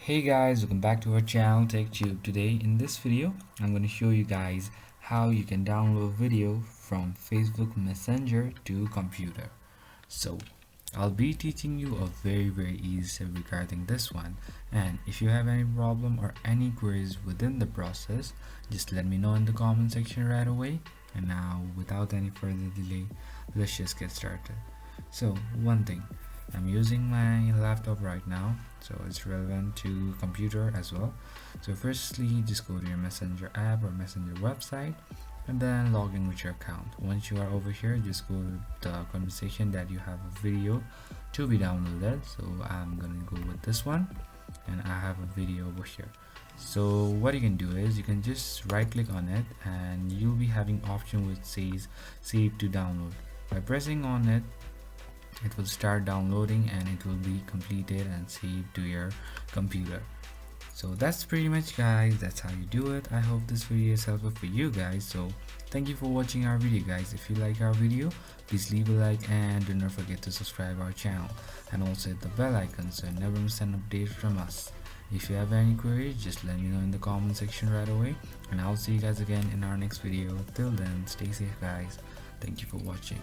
Hey guys, welcome back to our channel TechTube. Today in this video I'm going to show you guys how you can download video from Facebook Messenger to computer. So I'll be teaching you a very easy step regarding this one, and if you have any problem or any queries within the process, just let me know in the comment section right away. And now without any further delay, let's just get started. So one thing, I'm using my laptop right now, so it's relevant to computer as well. So firstly, just go to your Messenger app or Messenger website and then log in with your account. Once you are over here, just go to the conversation that you have a video to be downloaded. So I'm gonna go with this one, and I have a video over here. So what you can do is you can just right click on it and you'll be having option which says save to download. By pressing on it, it will start downloading and it will be completed and saved to your computer. So that's pretty much, guys. That's how you do it. I hope this video is helpful for you guys. So thank you for watching our video, guys. If you like our video, please leave a like and do not forget to subscribe our channel and also hit the bell icon so you never miss an update from us. If you have any queries, just let me know in the comment section right away, and I'll see you guys again in our next video. Till then, stay safe, guys. Thank you for watching.